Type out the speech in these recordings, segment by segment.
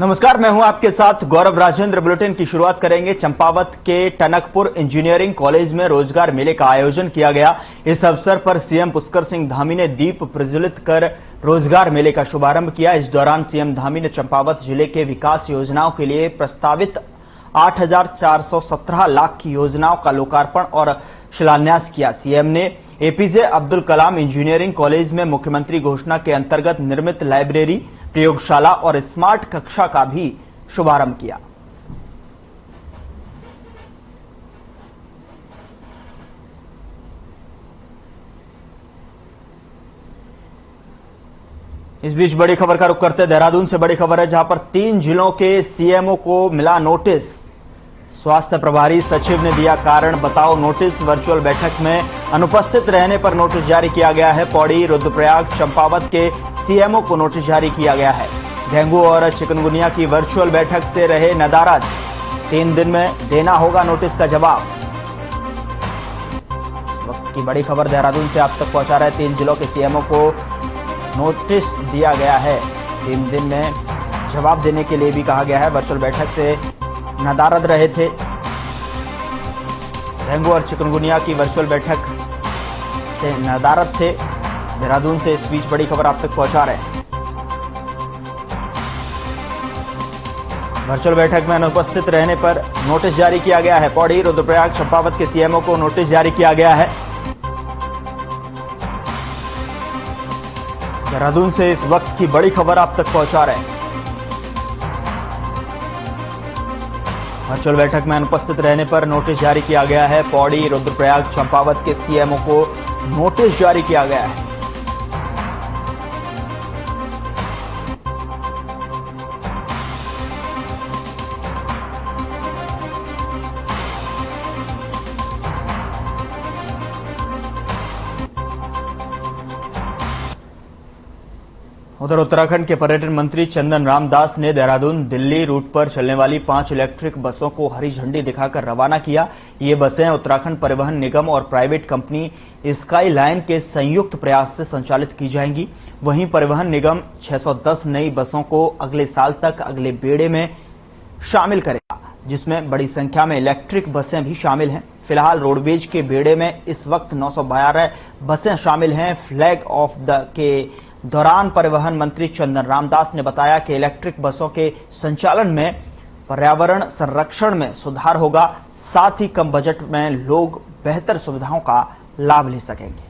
नमस्कार, मैं हूं आपके साथ गौरव राजेंद्र। बुलेटिन की शुरुआत करेंगे। चंपावत के टनकपुर इंजीनियरिंग कॉलेज में रोजगार मेले का आयोजन किया गया। इस अवसर पर सीएम पुष्कर सिंह धामी ने दीप प्रज्वलित कर रोजगार मेले का शुभारंभ किया। इस दौरान सीएम धामी ने चंपावत जिले के विकास योजनाओं के लिए प्रस्तावित 8,417 लाख की योजनाओं का लोकार्पण और शिलान्यास किया। सीएम ने APJ Abdul Kalam engineering college में मुख्यमंत्री घोषणा के अंतर्गत निर्मित लाइब्रेरी, प्रयोगशाला और स्मार्ट कक्षा का भी शुभारंभ किया। इस बीच बड़ी खबर का रुख करते देहरादून से बड़ी खबर है, जहां पर 3 जिलों के सीएमओ को मिला नोटिस। स्वास्थ्य प्रभारी सचिव ने दिया कारण बताओ नोटिस। वर्चुअल बैठक में अनुपस्थित रहने पर नोटिस जारी किया गया है। पौड़ी, रुद्रप्रयाग, चंपावत के सीएमओ को नोटिस जारी किया गया है। डेंगू और चिकनगुनिया की वर्चुअल बैठक से रहे नदारद। 3 दिन में देना होगा नोटिस का जवाब। इस वक्त की बड़ी खबर देहरादून से आप तक पहुंचा रहे 3 जिलों के सीएमओ को नोटिस दिया गया है। 3 दिन में जवाब देने के लिए भी कहा गया है। वर्चुअल बैठक से नदारद रहे थे। डेंगू और चिकनगुनिया की वर्चुअल बैठक से नदारद थे। देहरादून से इस बीच बड़ी खबर आप तक पहुंचा रहे हैं। वर्चुअल बैठक में अनुपस्थित रहने पर नोटिस जारी किया गया है। पौड़ी, रुद्रप्रयाग, चंपावत के सीएमओ को नोटिस जारी किया गया है। देहरादून से इस वक्त की बड़ी खबर आप तक पहुंचा रहे हैं। वर्चुअल बैठक में अनुपस्थित रहने पर नोटिस जारी किया गया है। पौड़ी, रुद्रप्रयाग, चंपावत के सीएमओ को नोटिस जारी किया गया है। उधर उत्तराखंड के पर्यटन मंत्री चंदन रामदास ने देहरादून दिल्ली रूट पर चलने वाली 5 इलेक्ट्रिक बसों को हरी झंडी दिखाकर रवाना किया। ये बसें उत्तराखंड परिवहन निगम और प्राइवेट कंपनी स्काई लाइन के संयुक्त प्रयास से संचालित की जाएंगी। वहीं परिवहन निगम 610 नई बसों को अगले साल तक अगले बेड़े में शामिल करेगा, जिसमें बड़ी संख्या में इलेक्ट्रिक बसें भी शामिल हैं। फिलहाल रोडवेज के बेड़े में इस वक्त 912 बसें शामिल हैं। फ्लैग ऑफ द के दौरान परिवहन मंत्री चंदन रामदास ने बताया कि इलेक्ट्रिक बसों के संचालन में पर्यावरण संरक्षण में सुधार होगा, साथ ही कम बजट में लोग बेहतर सुविधाओं का लाभ ले सकेंगे।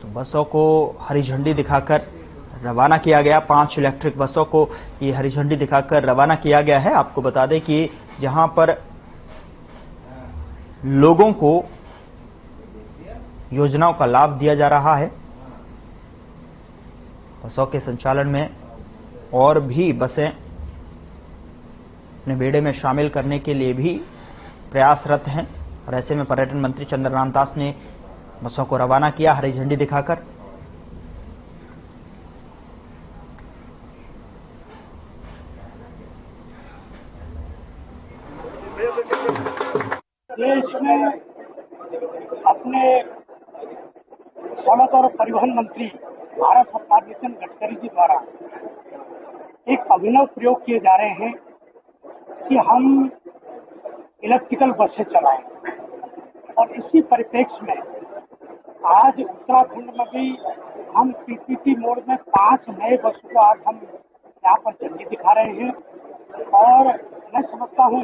तो बसों को हरी झंडी दिखाकर रवाना किया गया। 5 इलेक्ट्रिक बसों को ये हरी झंडी दिखाकर रवाना किया गया है। आपको बता दें कि जहां पर लोगों को योजनाओं का लाभ दिया जा रहा है, बसों के संचालन में और भी बसें अपने बेड़े में शामिल करने के लिए भी प्रयासरत हैं। और ऐसे में पर्यटन मंत्री चंदन रामदास ने बसों को रवाना किया हरी झंडी दिखाकर। देश में अपने सड़क और परिवहन मंत्री भारत सरकार नितिन गडकरी जी द्वारा एक अभिनव प्रयोग किए जा रहे हैं कि हम इलेक्ट्रिकल बसें चलाएं। और इसी परिप्रेक्ष्य में आज उत्तराखंड में भी हम पीपीपी मोड में 5 नए बसों को आज हम यहाँ पर झंडी दिखा रहे हैं। और मैं समझता हूँ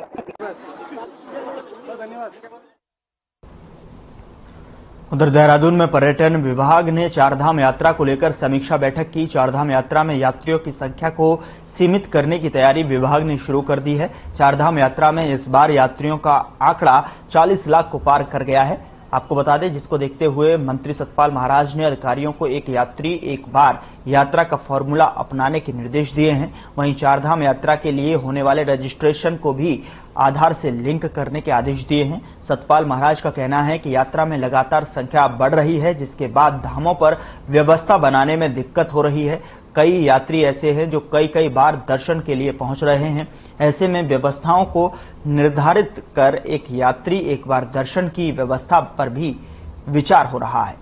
उधर देहरादून में पर्यटन विभाग ने चारधाम यात्रा को लेकर समीक्षा बैठक की। चारधाम यात्रा में यात्रियों की संख्या को सीमित करने की तैयारी विभाग ने शुरू कर दी है। चारधाम यात्रा में इस बार यात्रियों का आंकड़ा 40 लाख को पार कर गया है। आपको बता दें, जिसको देखते हुए मंत्री सतपाल महाराज ने अधिकारियों को एक यात्री एक बार यात्रा का फॉर्मूला अपनाने के निर्देश दिए हैं। वहीं चारधाम यात्रा के लिए होने वाले रजिस्ट्रेशन को भी आधार से लिंक करने के आदेश दिए हैं। सतपाल महाराज का कहना है कि यात्रा में लगातार संख्या बढ़ रही है, जिसके बाद धामों पर व्यवस्था बनाने में दिक्कत हो रही है। कई यात्री ऐसे हैं जो कई बार दर्शन के लिए पहुंच रहे हैं। ऐसे में व्यवस्थाओं को निर्धारित कर एक यात्री एक बार दर्शन की व्यवस्था पर भी विचार हो रहा है।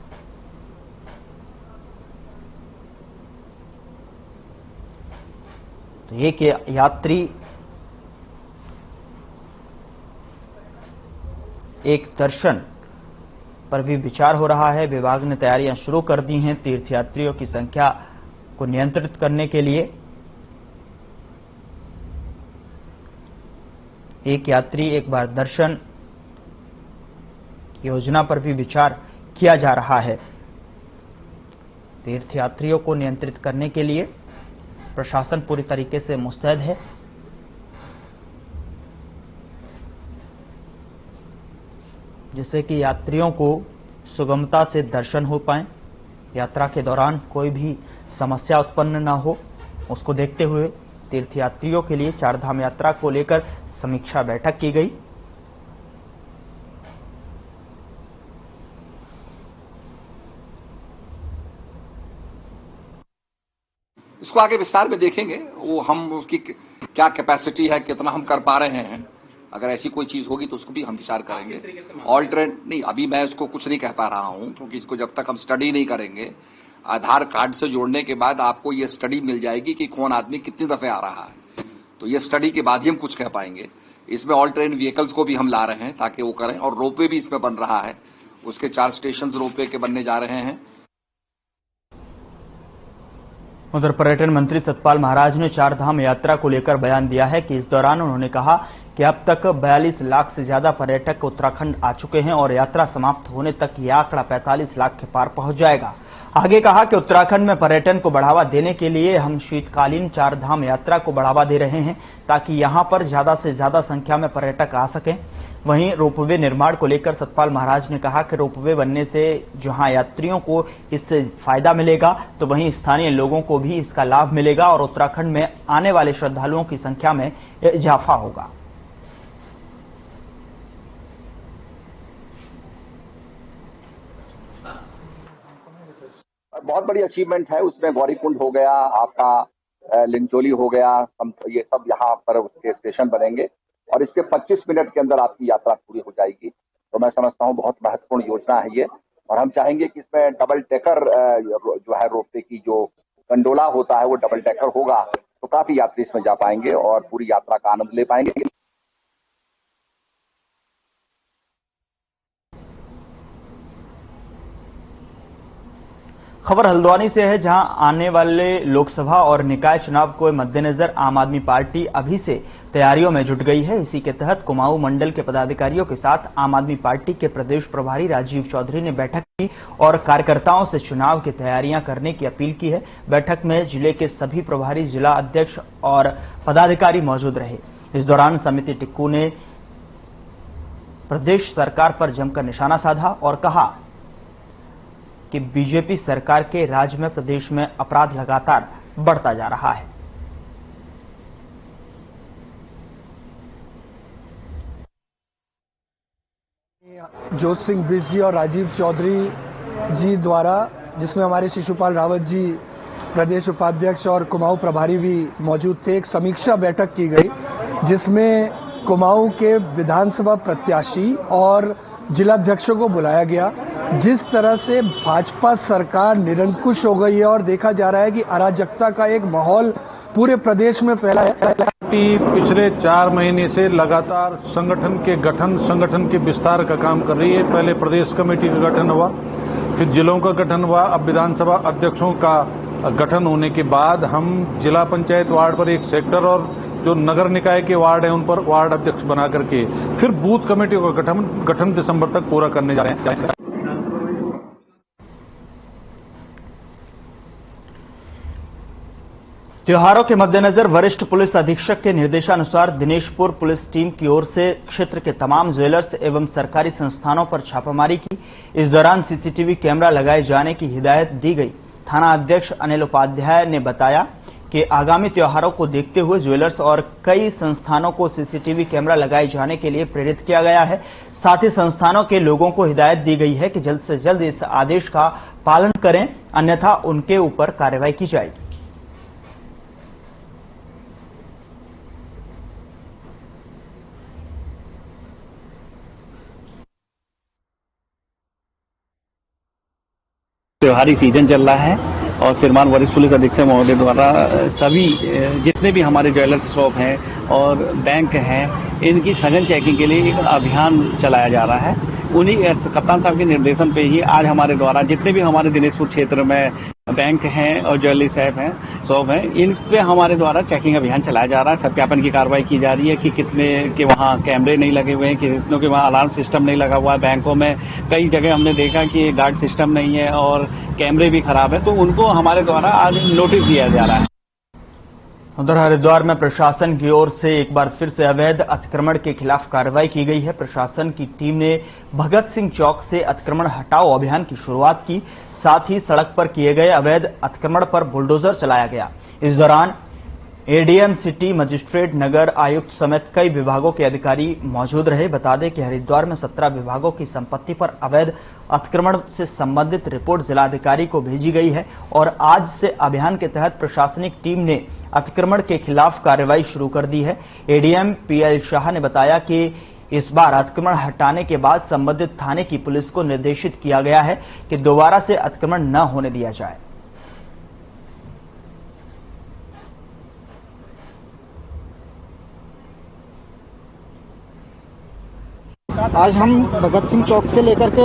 तो एक यात्री एक दर्शन पर भी विचार हो रहा है। विभाग ने तैयारियां शुरू कर दी हैं तीर्थयात्रियों की संख्या को नियंत्रित करने के लिए। एक यात्री एक बार दर्शन की योजना पर भी विचार किया जा रहा है। तीर्थयात्रियों को नियंत्रित करने के लिए प्रशासन पूरी तरीके से मुस्तैद है। जिससे कि यात्रियों को सुगमता से दर्शन हो पाए, यात्रा के दौरान कोई भी समस्या उत्पन्न न हो, उसको देखते हुए तीर्थयात्रियों के लिए चारधाम यात्रा को लेकर समीक्षा बैठक की गई। इसको आगे विस्तार में देखेंगे, वो हम उसकी क्या कैपेसिटी है, कितना हम कर पा रहे हैं। अगर ऐसी कोई चीज होगी तो उसको भी हम विचार करेंगे। ऑल्टरनेट नहीं, अभी मैं इसको कुछ नहीं कह पा रहा हूं, क्योंकि इसको जब तक हम स्टडी नहीं करेंगे, आधार कार्ड से जोड़ने के बाद आपको ये स्टडी मिल जाएगी कि कौन आदमी कितनी दफे आ रहा है। तो ये स्टडी के बाद ही हम कुछ कह पाएंगे। इसमें ऑल्टरनेट व्हीकल्स को भी हम ला रहे हैं ताकि वो करें, और रोपवे भी इसमें बन रहा है, उसके 4 स्टेशन रोपवे के बनने जा रहे हैं। उधर पर्यटन मंत्री सतपाल महाराज ने चारधाम यात्रा को लेकर बयान दिया है कि इस दौरान उन्होंने कहा कि अब तक 42 लाख से ज्यादा पर्यटक उत्तराखंड आ चुके हैं और यात्रा समाप्त होने तक यह आंकड़ा 45 लाख के पार पहुंच जाएगा। आगे कहा कि उत्तराखंड में पर्यटन को बढ़ावा देने के लिए हम शीतकालीन चारधाम यात्रा को बढ़ावा दे रहे हैं ताकि यहां पर ज्यादा से ज्यादा संख्या में पर्यटक आ सकें। वहीं रोपवे निर्माण को लेकर सतपाल महाराज ने कहा कि रोपवे बनने से जहां यात्रियों को इससे फायदा मिलेगा तो वहीं स्थानीय लोगों को भी इसका लाभ मिलेगा और उत्तराखंड में आने वाले श्रद्धालुओं की संख्या में इजाफा होगा। बहुत बड़ी अचीवमेंट है उसमें। गौरीकुंड हो गया, आपका लिंचोली हो गया, ये सब यहाँ पर उसके स्टेशन बनेंगे और इसके 25 मिनट के अंदर आपकी यात्रा पूरी हो जाएगी। तो मैं समझता हूँ बहुत महत्वपूर्ण योजना है ये, और हम चाहेंगे कि इसमें डबल डेकर जो है रोपवे की जो गंडोला होता है वो डबल डेकर होगा, तो काफी यात्री इसमें जा पाएंगे और पूरी यात्रा का आनंद ले पाएंगे। खबर हल्द्वानी से है, जहां आने वाले लोकसभा और निकाय चुनाव को मद्देनजर आम आदमी पार्टी अभी से तैयारियों में जुट गई है। इसी के तहत कुमाऊं मंडल के पदाधिकारियों के साथ आम आदमी पार्टी के प्रदेश प्रभारी राजीव चौधरी ने बैठक की और कार्यकर्ताओं से चुनाव की तैयारियां करने की अपील की है। बैठक में जिले के सभी प्रभारी, जिला अध्यक्ष और पदाधिकारी मौजूद रहे। इस दौरान समिति टिक्कू ने प्रदेश सरकार पर जमकर निशाना साधा और कहा कि बीजेपी सरकार के राज में प्रदेश में अपराध लगातार बढ़ता जा रहा है। ज्योत सिंह बिष्ट जी और राजीव चौधरी जी द्वारा, जिसमें हमारे शिशुपाल रावत जी प्रदेश उपाध्यक्ष और कुमाऊं प्रभारी भी मौजूद थे, एक समीक्षा बैठक की गई जिसमें कुमाऊं के विधानसभा प्रत्याशी और जिलाध्यक्षों को बुलाया गया। जिस तरह से भाजपा सरकार निरंकुश हो गई है और देखा जा रहा है कि अराजकता का एक माहौल पूरे प्रदेश में फैला है। पार्टी पिछले 4 महीने से लगातार संगठन के विस्तार का काम कर रही है। पहले प्रदेश कमेटी का गठन हुआ, फिर जिलों का गठन हुआ, अब विधानसभा अध्यक्षों का गठन होने के बाद हम जिला पंचायत वार्ड पर एक सेक्टर और जो नगर निकाय के वार्ड हैं उन पर वार्ड अध्यक्ष बना करके फिर बूथ कमेटियों का गठन दिसंबर तक पूरा करने जा रहे हैं। त्योहारों के मद्देनजर वरिष्ठ पुलिस अधीक्षक के निर्देशानुसार दिनेशपुर पुलिस टीम की ओर से क्षेत्र के तमाम ज्वेलर्स एवं सरकारी संस्थानों पर छापामारी की। इस दौरान सीसीटीवी कैमरा लगाए जाने की हिदायत दी गई। थाना अध्यक्ष अनिल उपाध्याय ने बताया कि आगामी त्योहारों को देखते हुए ज्वेलर्स और कई संस्थानों को सीसीटीवी कैमरा लगाए जाने के लिए प्रेरित किया गया है। साथ ही संस्थानों के लोगों को हिदायत दी गई है कि जल्द से जल्द इस आदेश का पालन करें, अन्यथा उनके ऊपर कार्रवाई की जाएगी। त्योहारी सीजन चल रहा है और श्रीमान वरिष्ठ पुलिस अधीक्षक महोदय द्वारा सभी जितने भी हमारे ज्वेलर्स शॉप हैं और बैंक हैं, इनकी सघन चेकिंग के लिए एक अभियान चलाया जा रहा है। उन्हीं कप्तान साहब के निर्देशन पे ही आज हमारे द्वारा जितने भी हमारे दिनेशपुर क्षेत्र में बैंक हैं और ज्वेलरी शॉप हैं, इन पे हमारे द्वारा चेकिंग अभियान चलाया जा रहा है। सत्यापन की कार्रवाई की जा रही है कि कितने के वहाँ कैमरे नहीं लगे हुए हैं, कितनों के वहाँ अलार्म सिस्टम नहीं लगा हुआ है। बैंकों में कई जगह हमने देखा कि गार्ड सिस्टम नहीं है और कैमरे भी खराब है, तो उनको हमारे द्वारा आज नोटिस दिया जा रहा है। उधर हरिद्वार में प्रशासन की ओर से एक बार फिर से अवैध अतिक्रमण के खिलाफ कार्रवाई की गई है। प्रशासन की टीम ने भगत सिंह चौक से अतिक्रमण हटाओ अभियान की शुरुआत की। साथ ही सड़क पर किए गए अवैध अतिक्रमण पर बुलडोजर चलाया गया। इस दौरान एडीएम सिटी, मजिस्ट्रेट, नगर आयुक्त समेत कई विभागों के अधिकारी मौजूद रहे। बता दें कि हरिद्वार में 17 विभागों की संपत्ति पर अवैध अतिक्रमण से संबंधित रिपोर्ट जिलाधिकारी को भेजी गई है और आज से अभियान के तहत प्रशासनिक टीम ने अतिक्रमण के खिलाफ कार्रवाई शुरू कर दी है। एडीएम पीएल शाह ने बताया कि इस बार अतिक्रमण हटाने के बाद संबंधित थाने की पुलिस को निर्देशित किया गया है कि दोबारा से अतिक्रमण न होने दिया जाए। आज हम भगत सिंह चौक से लेकर के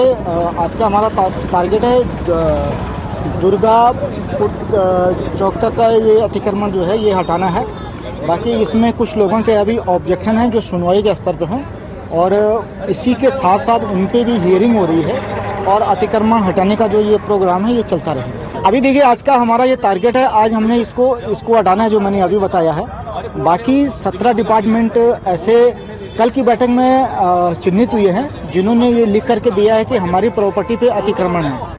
आज का हमारा टारगेट है दुर्गा चौक तक का ये अतिक्रमण जो है ये हटाना है। बाकी इसमें कुछ लोगों के अभी ऑब्जेक्शन हैं जो सुनवाई के स्तर पे हैं और इसी के साथ साथ उन पे भी हियरिंग हो रही है और अतिक्रमण हटाने का जो ये प्रोग्राम है ये चलता रहेगा। अभी देखिए आज का हमारा ये टारगेट है, आज हमने इसको हटाना है जो मैंने अभी बताया है। बाकी 17 डिपार्टमेंट ऐसे कल की बैठक में चिन्हित हुए हैं जिन्होंने ये लिख करके दिया है कि हमारी प्रॉपर्टी पे अतिक्रमण है।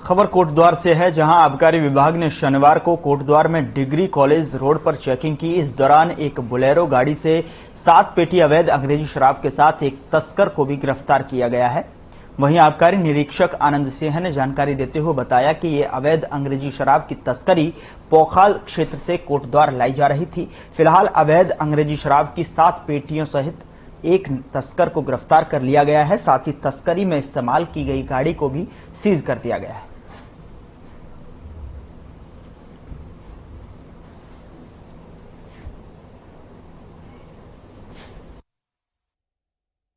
खबर कोटद्वार से है, जहां आबकारी विभाग ने शनिवार को कोटद्वार में डिग्री कॉलेज रोड पर चेकिंग की। इस दौरान एक बोलेरो गाड़ी से 7 पेटी अवैध अंग्रेजी शराब के साथ एक तस्कर को भी गिरफ्तार किया गया है। वहीं आबकारी निरीक्षक आनंद सिंह ने जानकारी देते हुए बताया कि ये अवैध अंग्रेजी शराब की तस्करी पोखाल क्षेत्र से कोटद्वार लाई जा रही थी। फिलहाल अवैध अंग्रेजी शराब की 7 पेटियों सहित एक तस्कर को गिरफ्तार कर लिया गया है। साथ ही तस्करी में इस्तेमाल की गई गाड़ी को भी सीज कर दिया गया है।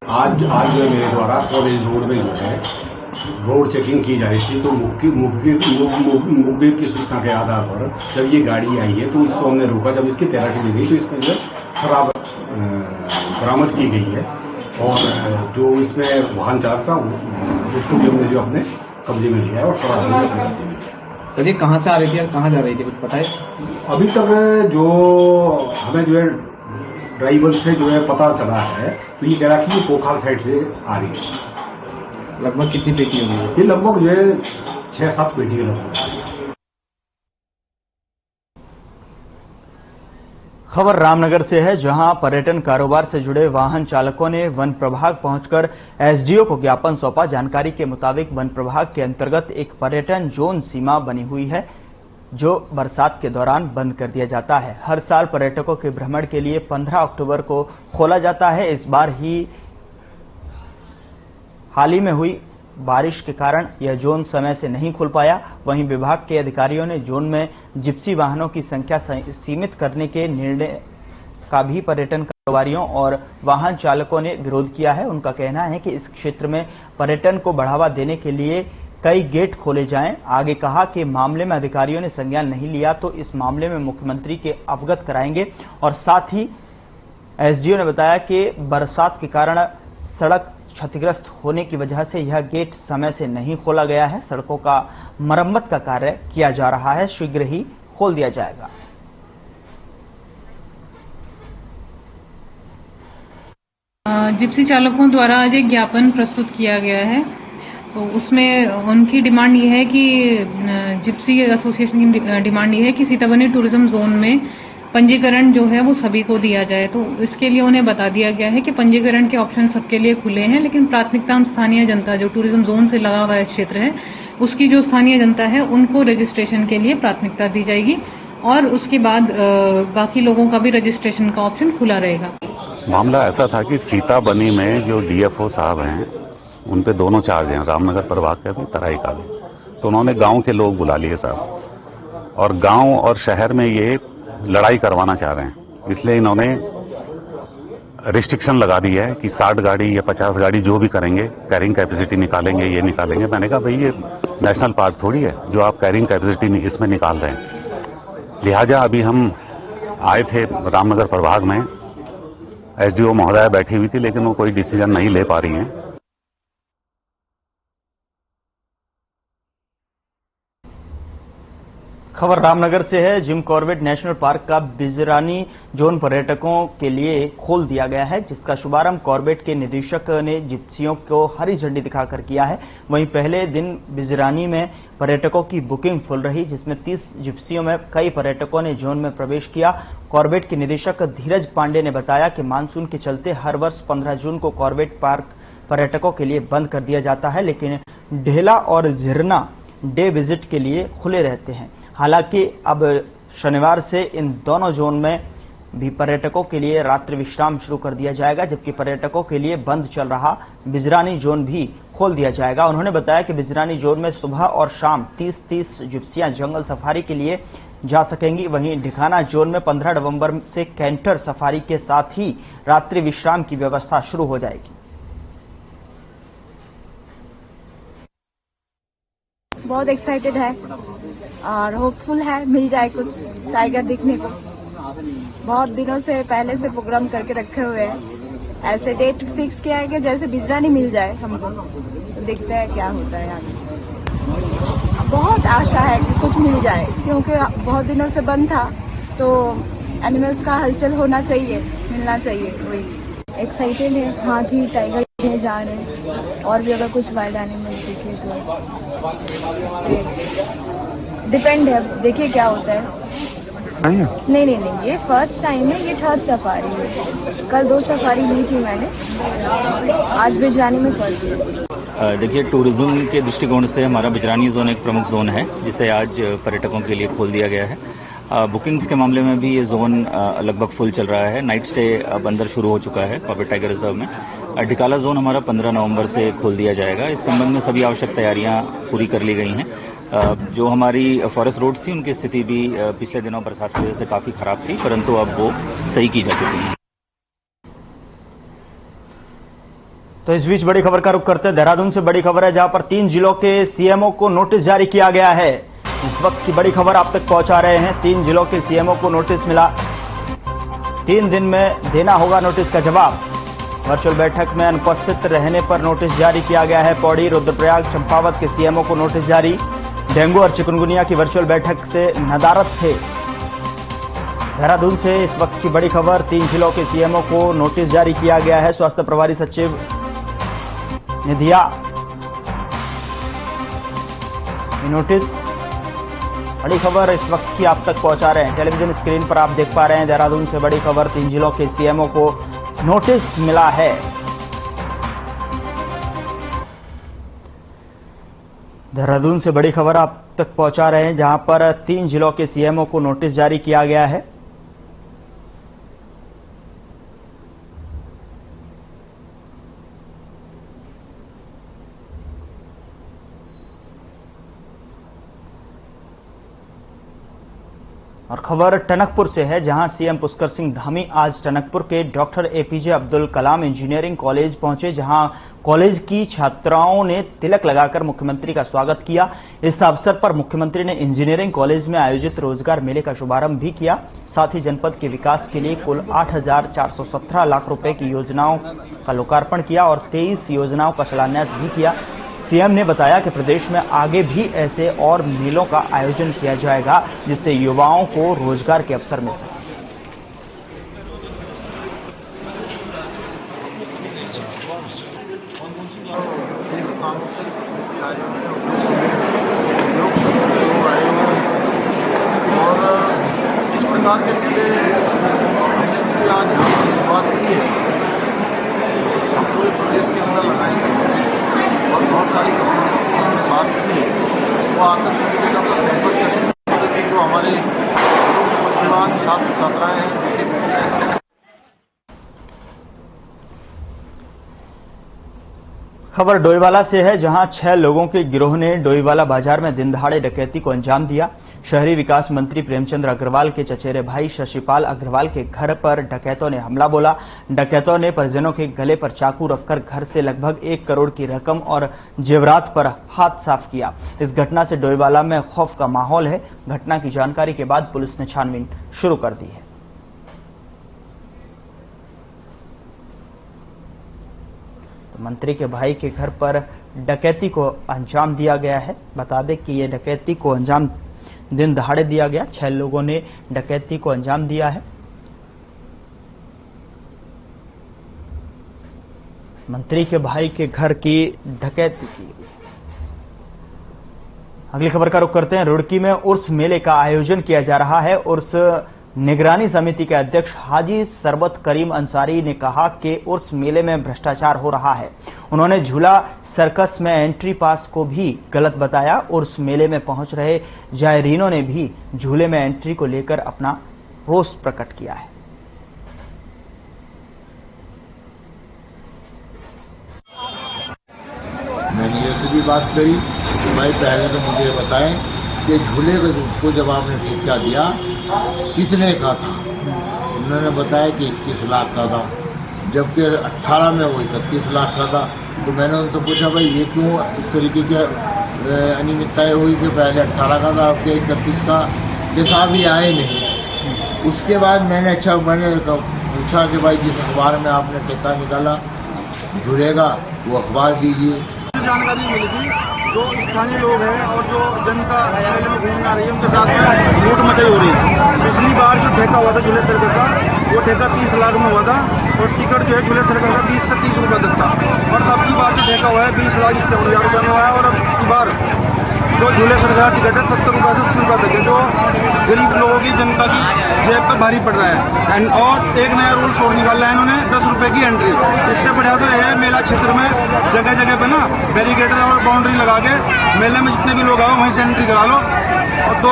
आज जो है मेरे द्वारा कॉलेज रोड में जो है रोड चेकिंग की जा रही थी, तो मुखबिर की सूचना के आधार पर जब ये गाड़ी आई है तो इसको हमने रोका। जब इसकी तैराकी ली गई तो इसमें जो शराब बरामद की गई है और जो इसमें वाहन चालक था उसको भी हमने जो अपने कब्जे में लिया है और शराब अपने कब्जे में लिया। सर ये कहाँ से आ रही थी और कहाँ जा रही थी कुछ पता है? अभी तक जो हमें जो है ड्राइवर से जो है पता चला है तो ये कह रहा कि ये पोखाल साइड से आ रही है। लगभग कितनी पेटी होगी? ये लगभग जो है 6-7 पेटी लगभग। खबर रामनगर से है, जहां पर्यटन कारोबार से जुड़े वाहन चालकों ने वन प्रभाग पहुंचकर एसडीओ को ज्ञापन सौंपा। जानकारी के मुताबिक वन प्रभाग के अंतर्गत एक पर्यटन जोन सीमा बनी हुई है जो बरसात के दौरान बंद कर दिया जाता है। हर साल पर्यटकों के भ्रमण के लिए 15 अक्टूबर को खोला जाता है। इस बार हाल ही में हुई बारिश के कारण यह जोन समय से नहीं खुल पाया। वहीं विभाग के अधिकारियों ने जोन में जिप्सी वाहनों की संख्या सीमित करने के निर्णय का भी पर्यटन कारोबारियों और वाहन चालकों ने विरोध किया है। उनका कहना है कि इस क्षेत्र में पर्यटन को बढ़ावा देने के लिए कई गेट खोले जाएं। आगे कहा कि मामले में अधिकारियों ने संज्ञान नहीं लिया तो इस मामले में मुख्यमंत्री के अवगत कराएंगे। और साथ ही एसडीओ ने बताया कि बरसात के कारण सड़क क्षतिग्रस्त होने की वजह से यह गेट समय से नहीं खोला गया है। सड़कों का मरम्मत का कार्य किया जा रहा है, शीघ्र ही खोल दिया जाएगा। जिप्सी चालकों द्वारा आज एक ज्ञापन प्रस्तुत किया गया है, तो उसमें उनकी डिमांड ये है कि जिप्सी एसोसिएशन की डिमांड ये है कि सीताबनी टूरिज्म जोन में पंजीकरण जो है वो सभी को दिया जाए। तो इसके लिए उन्हें बता दिया गया है कि पंजीकरण के ऑप्शन सबके लिए खुले हैं, लेकिन प्राथमिकता स्थानीय जनता जो टूरिज्म जोन से लगा हुआ क्षेत्र है उसकी जो स्थानीय जनता है उनको रजिस्ट्रेशन के लिए प्राथमिकता दी जाएगी और उसके बाद बाकी लोगों का भी रजिस्ट्रेशन का ऑप्शन खुला रहेगा। मामला ऐसा था कि सीताबनी में जो डीएफओ साहब हैं उन पे दोनों चार्ज हैं, रामनगर प्रभाग का भी, तराई का भी। तो उन्होंने गांव के लोग बुला लिए साहब, और गांव और शहर में ये लड़ाई करवाना चाह रहे हैं। इसलिए इन्होंने रिस्ट्रिक्शन लगा दी है कि 60 गाड़ी या 50 गाड़ी जो भी करेंगे, कैरिंग कैपेसिटी निकालेंगे, ये निकालेंगे। मैंने कहा भाई ये नेशनल पार्क थोड़ी है जो आप कैरिंग कैपेसिटी इसमें निकाल रहे हैं। लिहाजा अभी हम आए थे रामनगर प्रभाग में, एसडीओ महोदया बैठी हुई थी, लेकिन वो कोई डिसीजन नहीं ले पा रही हैं। खबर रामनगर से है। जिम कॉर्बेट नेशनल पार्क का बिजरानी जोन पर्यटकों के लिए खोल दिया गया है, जिसका शुभारंभ कॉर्बेट के निदेशक ने जिप्सियों को हरी झंडी दिखाकर किया है। वहीं पहले दिन बिजरानी में पर्यटकों की बुकिंग फुल रही, जिसमें 30 जिप्सियों में कई पर्यटकों ने जोन में प्रवेश किया। कॉर्बेट के निदेशक धीरज पांडे ने बताया कि मानसून के चलते हर वर्ष 15 जून को कॉर्बेट पार्क पर्यटकों के लिए बंद कर दिया जाता है, लेकिन ढेला और झिरना डे विजिट के लिए खुले रहते हैं। हालांकि अब शनिवार से इन दोनों जोन में भी पर्यटकों के लिए रात्रि विश्राम शुरू कर दिया जाएगा, जबकि पर्यटकों के लिए बंद चल रहा बिजरानी जोन भी खोल दिया जाएगा। उन्होंने बताया कि बिजरानी जोन में सुबह और शाम 30-30 जिप्सियां जंगल सफारी के लिए जा सकेंगी। वहीं ढिकाना जोन में 15 नवंबर से कैंटर सफारी के साथ ही रात्रि विश्राम की व्यवस्था शुरू हो जाएगी। बहुत एक्साइटेड है और होपफुल है मिल जाए कुछ टाइगर दिखने को। बहुत दिनों से पहले से प्रोग्राम करके रखे हुए हैं, ऐसे डेट फिक्स किया है कि जैसे बिजरानी मिल जाए हमको, तो देखते हैं क्या होता है आगे। बहुत आशा है कि कुछ मिल जाए, क्योंकि बहुत दिनों से बंद था, तो एनिमल्स का हलचल होना चाहिए, मिलना चाहिए। वही एक्साइटेड है। हाथी टाइगर जा रहे हैं, और भी अगर कुछ वाइल्ड एनिमल दिखे तो डिपेंड है, देखिए क्या होता है। नहीं, ये फर्स्ट टाइम है, ये थर्ड सफारी है। कल 2 सफारी ली थी मैंने, आज बिजरानी में फर्स्ट है। देखिए, टूरिज्म के दृष्टिकोण से हमारा बिजरानी जोन एक प्रमुख जोन है, जिसे आज पर्यटकों के लिए खोल दिया गया है। बुकिंग्स के मामले में भी ये जोन लगभग फुल चल रहा है। नाइट स्टे अब अंदर शुरू हो चुका है कॉर्बेट टाइगर रिजर्व में। ढिकाला जोन हमारा 15 नवंबर से खोल दिया जाएगा। इस संबंध में सभी आवश्यक तैयारियां पूरी कर ली गई हैं। जो हमारी फॉरेस्ट रोड्स थी उनकी स्थिति भी पिछले दिनों बरसात की वजह से काफी खराब थी, परंतु अब वो सही की जा चुकी है। तो इस बीच बड़ी खबर का रुख करते हैं। देहरादून से बड़ी खबर है, जहां पर 3 जिलों के सीएमओ को नोटिस जारी किया गया है। इस वक्त की बड़ी खबर आप तक पहुंचा रहे हैं। 3 जिलों के सीएमओ को नोटिस मिला, 3 दिन में देना होगा नोटिस का जवाब। वर्चुअल बैठक में अनुपस्थित रहने पर नोटिस जारी किया गया है। पौड़ी, रुद्रप्रयाग, चंपावत के सीएमओ को नोटिस जारी। डेंगू और चिकनगुनिया की वर्चुअल बैठक से नदारद थे। देहरादून से इस वक्त की बड़ी खबर, 3 जिलों के सीएमओ को नोटिस जारी किया गया है। स्वास्थ्य प्रभारी सचिव ने दिया नोटिस। बड़ी खबर इस वक्त की आप तक पहुंचा रहे हैं। टेलीविजन स्क्रीन पर आप देख पा रहे हैं देहरादून से बड़ी खबर, 3 जिलों के सीएमओ को नोटिस मिला है। देहरादून से बड़ी खबर आप तक पहुंचा रहे हैं, जहां पर 3 जिलों के सीएमओ को नोटिस जारी किया गया है। और खबर टनकपुर से है, जहां सीएम पुष्कर सिंह धामी आज टनकपुर के doctor APJ Abdul Kalam engineering college पहुंचे, जहां कॉलेज की छात्राओं ने तिलक लगाकर मुख्यमंत्री का स्वागत किया। इस अवसर पर मुख्यमंत्री ने इंजीनियरिंग कॉलेज में आयोजित रोजगार मेले का शुभारंभ भी किया। साथ ही जनपद के विकास के लिए कुल 8,417 लाख रुपए की योजनाओं का लोकार्पण किया और 23 योजनाओं का शिलान्यास भी किया। सीएम ने बताया कि प्रदेश में आगे भी ऐसे और मेलों का आयोजन किया जाएगा, जिससे युवाओं को रोजगार के अवसर मिल सके। और इस प्रकार के मेले आज हमने शुरुआत की है, हम पूरे प्रदेश के अंदर लगाएंगे और बहुत सारी बात की है वो आकर सभी जगह पर कैंपस करेंगे। जो हमारे नौजवान छात्र छात्राएं हैं, खबर डोईवाला से है, जहां 6 लोगों के गिरोह ने डोईवाला बाजार में दिन दहाड़े डकैती को अंजाम दिया। शहरी विकास मंत्री प्रेमचंद्र अग्रवाल के चचेरे भाई शशिपाल अग्रवाल के घर पर डकैतों ने हमला बोला। डकैतों ने परिजनों के गले पर चाकू रखकर घर से लगभग 1 करोड़ की रकम और जेवरात पर हाथ साफ किया। इस घटना से डोईवाला में खौफ का माहौल है। घटना की जानकारी के बाद पुलिस ने छानबीन शुरू कर दी है। मंत्री के भाई के घर पर डकैती को अंजाम दिया गया है। बता दें कि यह डकैती को अंजाम दिन दहाड़े दिया गया। 6 लोगों ने डकैती को अंजाम दिया है। मंत्री के भाई के घर की डकैती की। अगली खबर का रुख करते हैं। रुड़की में उर्स मेले का आयोजन किया जा रहा है। उर्स निगरानी समिति के अध्यक्ष हाजी सरबत करीम अंसारी ने कहा कि उर्स मेले में भ्रष्टाचार हो रहा है। उन्होंने झूला सर्कस में एंट्री पास को भी गलत बताया। उर्स मेले में पहुंच रहे जायरीनों ने भी झूले में एंट्री को लेकर अपना रोष प्रकट किया है। मैंने ये से भी बात करी कि भाई पहले तो मुझे बताएं कि झूले को जब आपने ठेका दिया कितने का था। उन्होंने बताया कि 21 लाख का था, जबकि 18 में वो 31 लाख का था। तो मैंने उनसे पूछा भाई ये क्यों इस तरीके की अनियमितताएं हुई कि पहले 18 का था, अब 31 का हिसाब ही आए नहीं। उसके बाद मैंने पूछा कि भाई जिस अखबार में आपने ठेका निकाला झूलेगा वो अखबार दीजिए। जानकारी मिली थी जो स्थानीय लोग हैं और जो जनता मेले में घूमने आ रही है उनके साथ में लूट मचाई हो रही है। पिछली बार जो ठेका हुआ था झूले सर्कस का वो ठेका 30 लाख में हुआ था और टिकट जो है झूले सर्कस का 20 से 30 रुपये तक था। और अब की बार जो ठेका हुआ है 20 लाख 51,000 रुपये में हुआ है। और अब की बार जो झूले सर्कस का टिकट है 70 रुपये से 80 रुपये तक है, जो गरीब लोगों की जनता की जेब पर भारी पड़ रहा है। और एक नया रूल्स और निकाला है इन्होंने 10 रुपये की एंट्री। इससे बढ़िया तो यह मेला क्षेत्र में जगह जगह पे ना बैरिकेटर और बाउंड्री लगा के मेले में जितने भी लोग आओ वहीं से एंट्री करा लो। और तो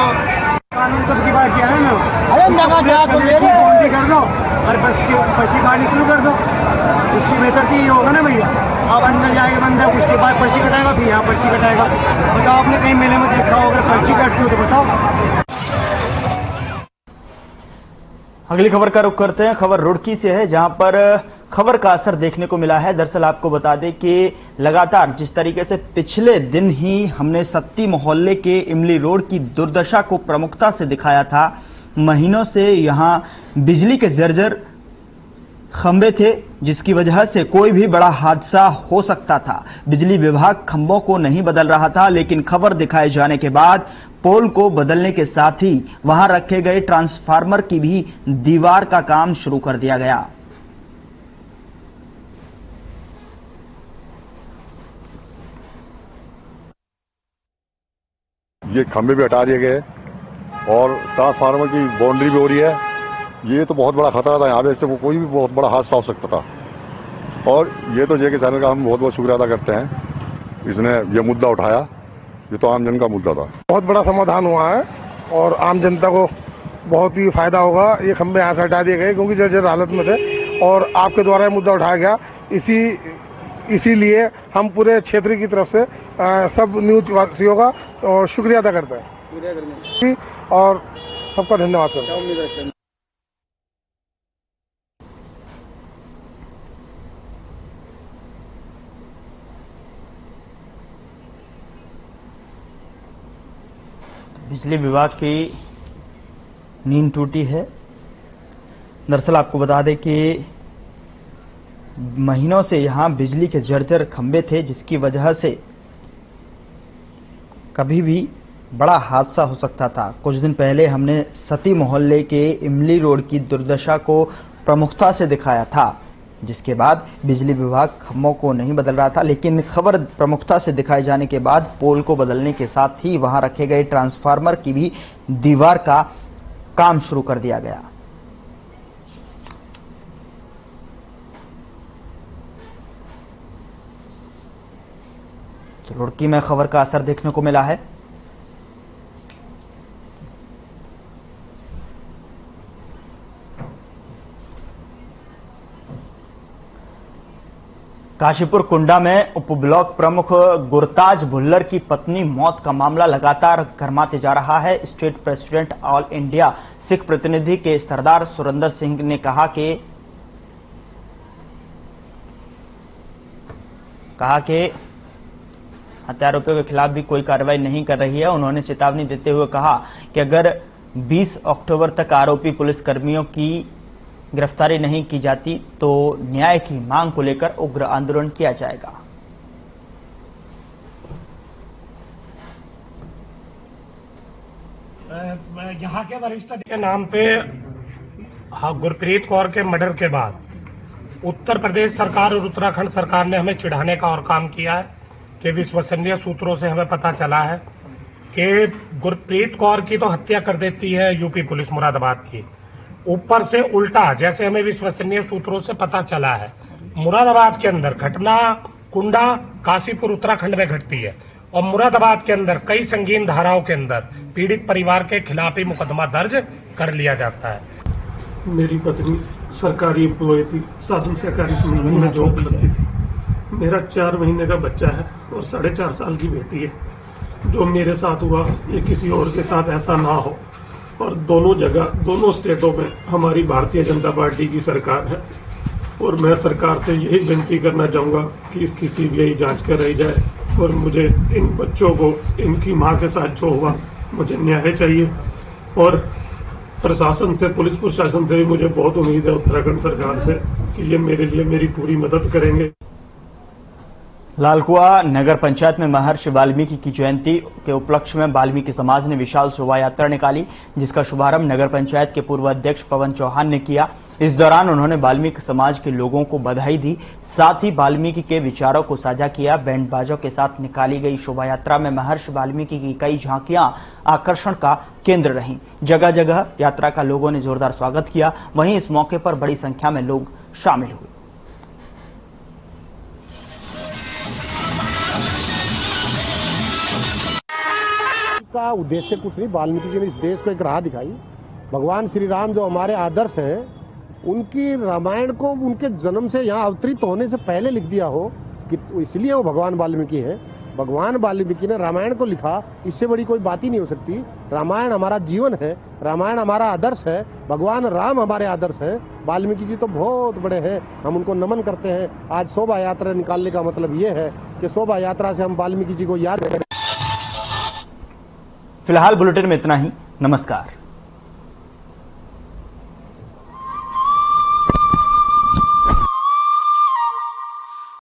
कानून कब की बात किया है ना, बाउंड्री कर दो और पर्ची काटनी शुरू कर दो। उससे बेहतर तो ये होगा ना भैया, अब अंदर जाएगा बंदा उसके बाद पर्ची कटाएगा फिर यहाँ पर्ची कटाएगा। बताओ आपने कहीं मेले में देखा हो अगर पर्ची काटती हो तो बताओ। अगली खबर का रुख करते हैं। खबर रुड़की से है, जहां पर खबर का असर देखने को मिला है। दरअसल आपको बता दें कि लगातार जिस तरीके से पिछले दिन ही हमने सत्ती मोहल्ले के इमली रोड की दुर्दशा को प्रमुखता से दिखाया था। महीनों से यहां बिजली के जर्जर खंभे थे, जिसकी वजह से कोई भी बड़ा हादसा हो सकता था। बिजली विभाग खंभों को नहीं बदल रहा था, लेकिन खबर दिखाए जाने के बाद पोल को बदलने के साथ ही वहां रखे गए ट्रांसफार्मर की भी दीवार का काम शुरू कर दिया गया। ये खंभे भी हटा दिए गए और ट्रांसफार्मर की बाउंड्री भी हो रही है। ये तो बहुत बड़ा खतरा था, यहाँ पे इससे कोई भी बहुत बड़ा हादसा हो सकता था। और ये तो जेके चैनल का हम बहुत बहुत शुक्रिया अदा करते हैं, इसने ये मुद्दा उठाया। ये तो आम जन का मुद्दा था। बहुत बड़ा समाधान हुआ है और आम जनता को बहुत ही फायदा होगा। ये खंभे यहाँ से हटा दिए गए क्योंकि जर्जर हालत में थे और आपके द्वारा ये मुद्दा उठाया गया। इसीलिए हम पूरे क्षेत्र की तरफ से सब न्यूज वासियों का शुक्रिया अदा करते हैं और सबका धन्यवाद करते हैं। बिजली विभाग की नींद टूटी है। दरअसल आपको बता दें कि महीनों से यहां बिजली के जर्जर खंभे थे, जिसकी वजह से कभी भी बड़ा हादसा हो सकता था। कुछ दिन पहले हमने सती मोहल्ले के इमली रोड की दुर्दशा को प्रमुखता से दिखाया था, जिसके बाद बिजली विभाग खंभों को नहीं बदल रहा था, लेकिन खबर प्रमुखता से दिखाए जाने के बाद पोल को बदलने के साथ ही वहां रखे गए ट्रांसफार्मर की भी दीवार का काम शुरू कर दिया गया। तो रुड़की में खबर का असर देखने को मिला है। काशीपुर कुंडा में उप ब्लॉक प्रमुख गुरताज भुल्लर की पत्नी मौत का मामला लगातार गरमाते जा रहा है। State president all India Sikh प्रतिनिधि के सरदार सुरेंद्र सिंह ने कहा कि हत्यारोपियों के खिलाफ भी कोई कार्रवाई नहीं कर रही है। उन्होंने चेतावनी देते हुए कहा कि अगर 20 अक्टूबर तक आरोपी पुलिसकर्मियों की गिरफ्तारी नहीं की जाती तो न्याय की मांग को लेकर उग्र आंदोलन किया जाएगा। यहाँ के वरिष्ठ के नाम पे गुरप्रीत कौर के मर्डर के बाद उत्तर प्रदेश सरकार और उत्तराखंड सरकार ने हमें चिढ़ाने का और काम किया है कि विश्वसनीय सूत्रों से हमें पता चला है कि गुरप्रीत कौर की तो हत्या कर देती है यूपी पुलिस मुरादाबाद की, ऊपर से उल्टा जैसे हमें विश्वसनीय सूत्रों से पता चला है मुरादाबाद के अंदर घटना कुंडा काशीपुर उत्तराखंड में घटती है और मुरादाबाद के अंदर कई संगीन धाराओं के अंदर पीड़ित परिवार के खिलाफ ही मुकदमा दर्ज कर लिया जाता है। मेरी पत्नी सरकारी एम्प्लॉय थी, साधन सहकारी समिति में जॉब करती थी। मेरा 4 महीने का बच्चा है और 4.5 साल की बेटी है। जो मेरे साथ हुआ ये किसी और के साथ ऐसा ना हो और दोनों जगह दोनों स्टेटों में हमारी भारतीय जनता पार्टी की सरकार है और मैं सरकार से यही विनती करना चाहूंगा कि इसकी सीबीआई जांच कराई जाए और मुझे इन बच्चों को इनकी मां के साथ जो हुआ मुझे न्याय चाहिए और प्रशासन से पुलिस प्रशासन से भी मुझे बहुत उम्मीद है उत्तराखंड सरकार से कि ये मेरे लिए मेरी पूरी मदद करेंगे। लालकुआ नगर पंचायत में महर्षि वाल्मीकि की जयंती के उपलक्ष्य में वाल्मीकि समाज ने विशाल शोभा यात्रा निकाली, जिसका शुभारंभ नगर पंचायत के पूर्व अध्यक्ष पवन चौहान ने किया। इस दौरान उन्होंने वाल्मीकि समाज के लोगों को बधाई दी, साथ ही वाल्मीकि के विचारों को साझा किया। बैंड बाजों के साथ निकाली गई शोभा यात्रा में महर्षि वाल्मीकि की कई झांकियां आकर्षण का केंद्र रहीं। जगह जगह यात्रा का लोगों ने जोरदार स्वागत किया। वहीं इस मौके पर बड़ी संख्या में लोग शामिल हुए। का उद्देश्य कुछ नहीं, वाल्मीकि जी ने इस देश को एक राह दिखाई। भगवान श्री राम जो हमारे आदर्श हैं, उनकी रामायण को उनके जन्म से यहाँ अवतरित होने से पहले लिख दिया हो कि इसलिए वो भगवान वाल्मीकि हैं। भगवान वाल्मीकि ने रामायण को लिखा, इससे बड़ी कोई बात ही नहीं हो सकती। रामायण हमारा जीवन है, रामायण हमारा आदर्श है, भगवान राम हमारे आदर्श हैं। वाल्मीकि जी तो बहुत बड़े हैं, हम उनको नमन करते हैं। आज शोभा यात्रा निकालने का मतलब ये है कि शोभा यात्रा से हम वाल्मीकि जी को याद करें। फिलहाल बुलेटिन में इतना ही। नमस्कार।